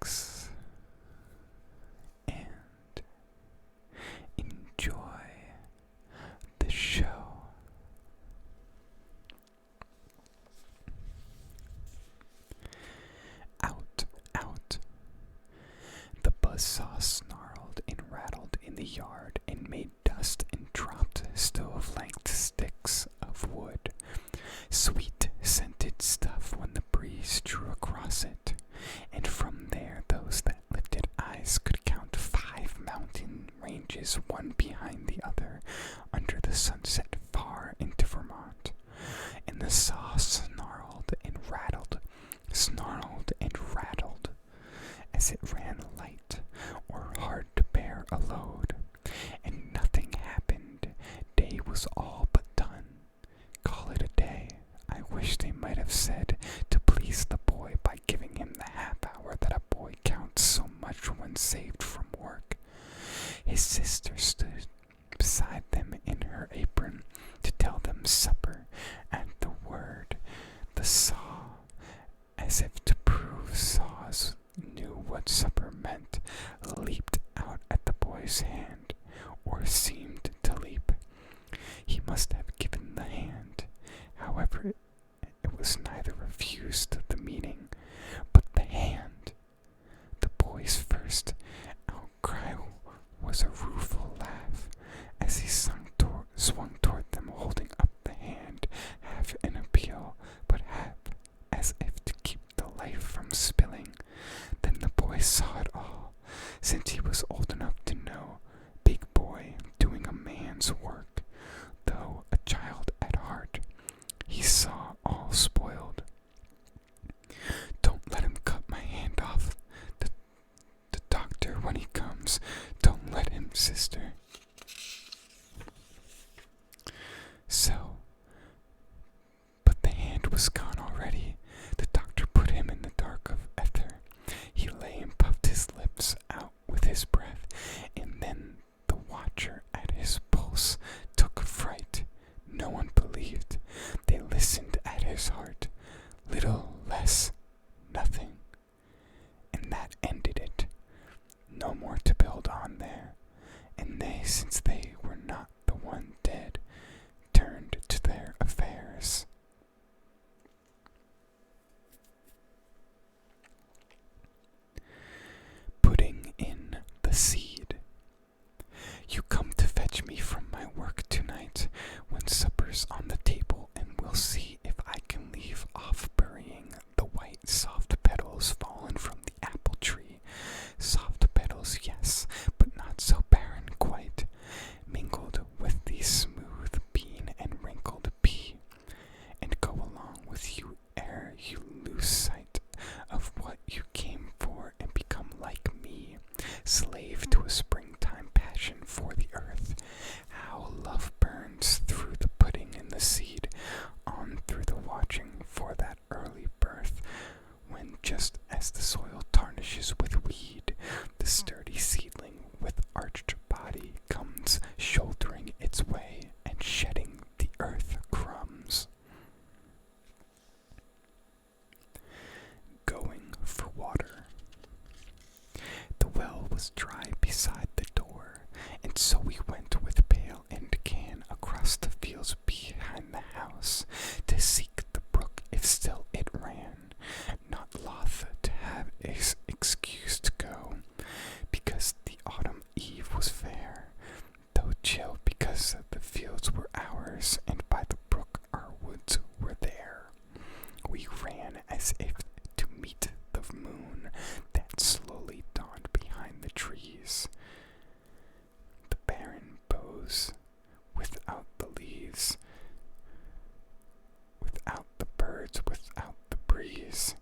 relax and enjoy the show. Out, out. The buzzsaw snarled and rattled in the yard and made dust and dropped stove-length sticks of wood. Sweet, scented stuff when the breeze drew across it, and from there those that lifted eyes could count 5 mountain ranges, one behind the other, under the sunset far into Vermont. And the saw snarled and rattled, as it ran light or hard to bear a load, and nothing happened. Day was all but done. Call it a day. I wish they might have said, to please the boy, by giving him the half hour that a boy counts so much when saved from work. His sister stood beside them in her apron to tell them supper at the word. The saw, as if to prove saws knew what supper meant, leaped out at the boy's hand, or seemed to leap. He must have given the hand. However, it was neither refused the meeting, but the hand. The boy's first outcry was a rueful laugh, as he swung toward them, holding up the hand, half in appeal, but half as if to keep the life from spilling. Then the boy saw it all, since he was old enough to know, big boy doing a man's work, though a child at heart. He saw all spoiled. Don't let him cut my hand off. The doctor, when he comes, don't let him, sister. So, but the hand was gone already. The doctor put him in the dark of ether. He lay and puffed his lips out with his breath, and then the watcher at his pulse took fright. No one believed. They listened at his heart. Little less, nothing. And that ended it. No more to build on there. And they, since they were not the one dead, turned to their affairs. Putting in the seed. You come to fetch me from my work tonight, when supper's on the table, and we'll see if I can leave off burying the white soft petals fallen from the apple tree. Soft petals, yes, but not so barren quite, mingled with the smooth bean and wrinkled pea, and go along with you ere you lose sight of what you came for and become like me, slave to a springtime passion for the earth. How love burns through the putting in the seed, on through the watching for that early birth, when just as the soil tarnishes with weed, the sturdy seedling with arched body comes shouldering its way and shedding the earth crumbs. Going for water. The well was dry beside the door, and so we went with pail and can across the fields behind the house to seek the brook if still it ran, not loth to have excuse to go, because the autumn eve was fair, though chill because the fields were ours, and by the brook our woods were there. We ran as if to meet the moon that slowly dawned behind the trees. The barren boughs, without the leaves, without the birds, without the breeze.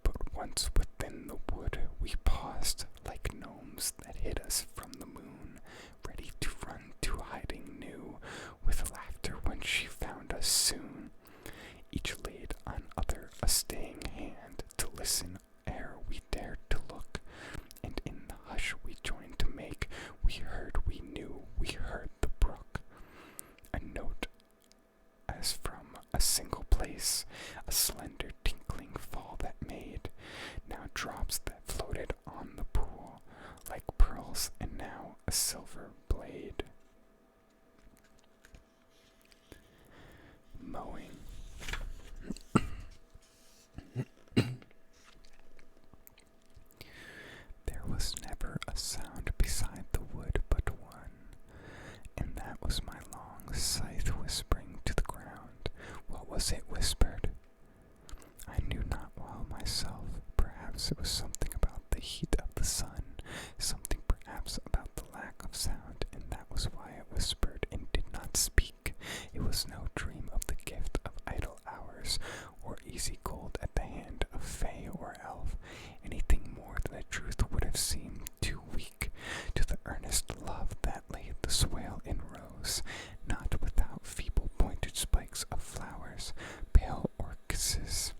But once within the wood we paused, like gnomes that hid us from the moon, ready to run to hiding new, with laughter when she found us soon. Each laid on other a staying hand, to listen ere we dared to look, and in the hush we joined to make, we heard, we knew, we heard the brook. A note as from a single place, a slender tinkling fall that made, now drops sounds. It was something about the heat of the sun, something perhaps about the lack of sound, and that was why it whispered and did not speak. It was no dream of the gift of idle hours, or easy gold at the hand of fay or elf. Anything more than the truth would have seemed too weak to the earnest love that laid the swale in rows, not without feeble pointed spikes of flowers, pale orchises,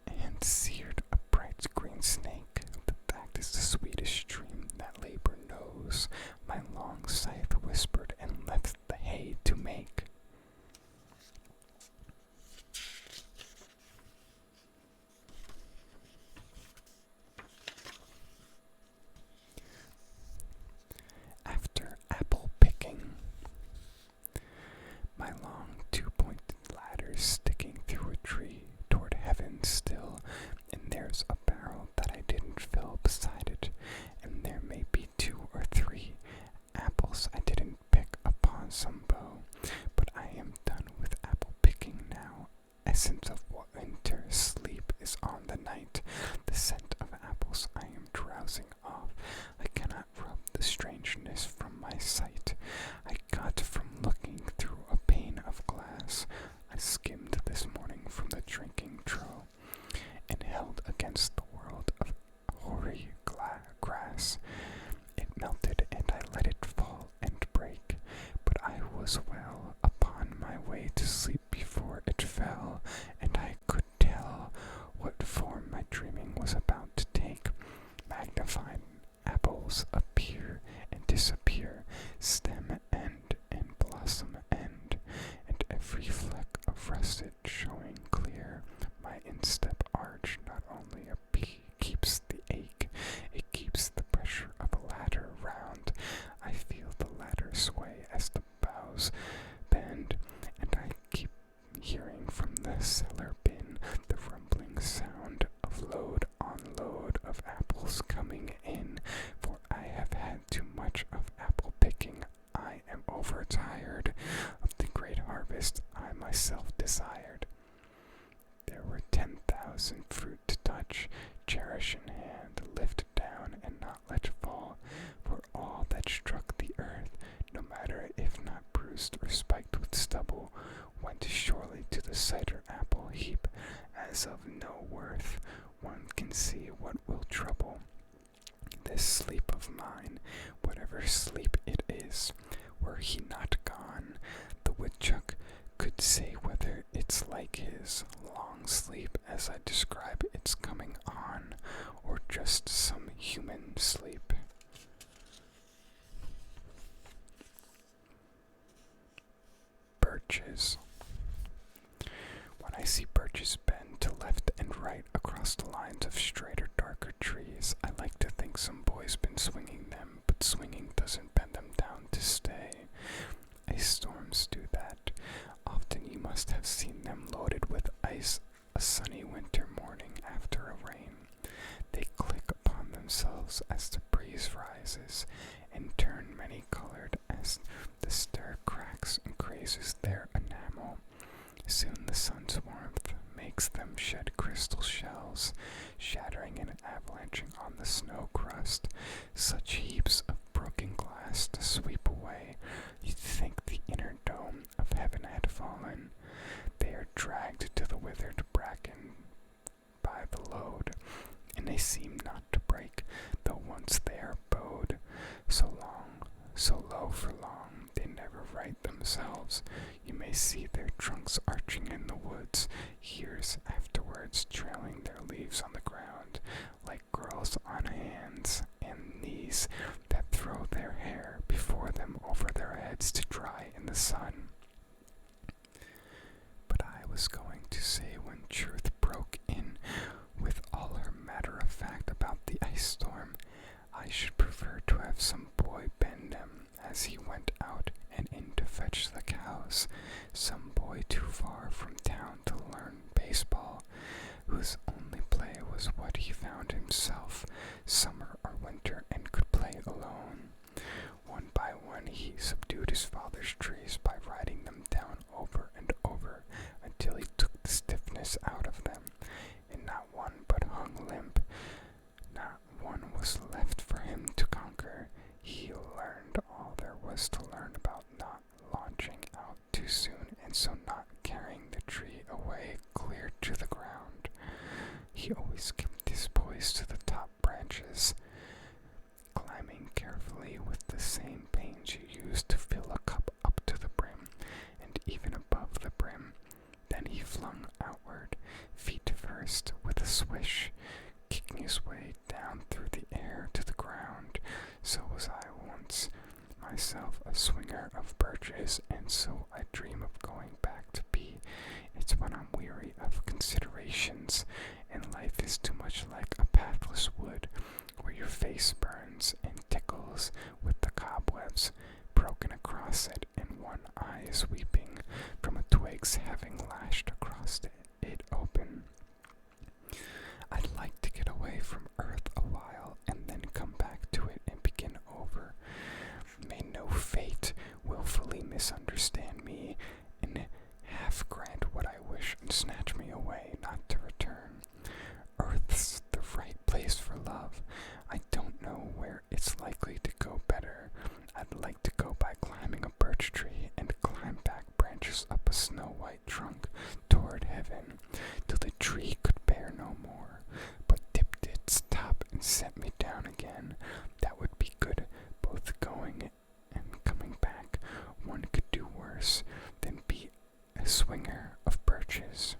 and seared a bright green snake. The fact is the sweetest dream that labor knows. My long scythe whispered and left the hay to make. After apple picking, my long two-pointed ladder sticking through a tree toward heaven still, and there's a barrel that I didn't fill beside it, and there may be 2 or 3 apples I didn't pick upon some bough, but I am done with apple picking now. Essence of winter sleep is on the night. The scent of apples I am drowsing off. I cannot rub the strangeness from my sight. I got from looking through a pane of glass. I skimmed this morning from the drinking trough, and held against the world of hoary grass. It melted, and I let it fall and break, but I was well upon my way to sleep before it fell, and I could tell what form my dreaming was about to take. Magnified apples appear and disappear, stem end and blossom end, and every fleck of russet showing clear. My instep arch not only keeps the ache, it keeps the pressure of a ladder round. I feel the ladder sway as the boughs bend, and I keep hearing from the cellar bin the rumbling sound of load on load of apples coming in, for I have had too much of apple picking. I am overtired of the great harvest I myself desired. There were 10,000 fruit to touch, cherish in hand, lift down and not let fall, for all that struck the earth, no matter if not bruised or spiked with stubble, went surely to the cider apple heap, as of no worth. One can see what will trouble this sleep of mine, whatever sleep it is. Were he not gone, the woodchuck could say whether it's like his long sleep as I describe its coming on, or just some human sleep. Birches. When I see birches bend to left and right across the lines of straighter, darker trees, I like to think some boy's been swinging them, but swinging doesn't bend them down to stay. Ice storms do that. Often you must have seen them loaded with ice a sunny winter morning after a rain. They click upon themselves as the breeze rises, and turn many-colored as the stir cracks and crazes their enamel. Soon the sun's warmth makes them shed crystal shells, shattering and avalanching on the snow crust. Such heaps of broken glass to sweep away, you'd think the inner dome of heaven had fallen. They are dragged to the withered bracken by the load, and they seem not to break, though once they are bowed. So low for long, they never right themselves. You may see their trunks arching in the woods, years afterwards, trailing their leaves on the ground, like girls on hands and knees that throw their hair before them over their heads to dry in the sun. But I was going to say, when truth broke in with all her matter of fact about the ice storm, I should prefer to have some boy bend them as he went out and in to fetch the cows, some boy too far from town to learn baseball, whose only play was what he found himself, summer or winter, and could play alone. One by one he subdued his father's trees by riding them down over and over until he took the stiffness out of them, and not one but hung swish, kicking his way down through the air to the ground. So was I once myself a swinger of birches, and so I dream of going back to be. It's when I'm weary of considerations, and life is too much like a pathless wood, where your face burns and tickles with the cobwebs broken across it, and one eye is weeping from a twig's having lashed across it open. I'd like to get away from earth a while, and then come back to it and begin over. May no fate willfully misunderstand me, and half grant what I wish and snatch me away, not to return. Earth's the right place for love. I don't know where it's likely to go better. I'd like to go by climbing a birch tree and climb back branches up a snow-white trunk toward heaven, till the tree could bear no more, but tipped its top and set me down again. That would be good, both going and coming back. One could do worse than be a swinger of birches.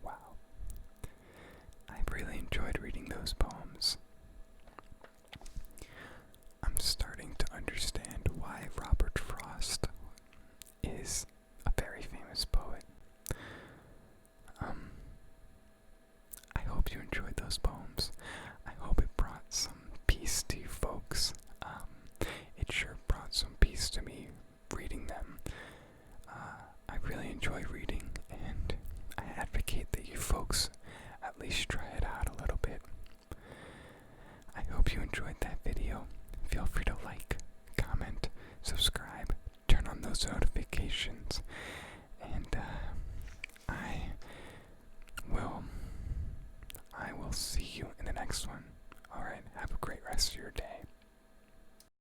Wow. I've really enjoyed reading those poems. I'm starting to understand why Robert Frost is a very famous poet. I hope you enjoyed those poems. I hope it brought some peace to you folks. It sure brought some peace to me reading them. I really enjoy reading, and I advocate that you folks at least try it out a little bit. I hope you enjoyed that video. Feel free to like, comment, subscribe, turn on those notifications, and I will see you in the next one. Alright, have a great rest of your day.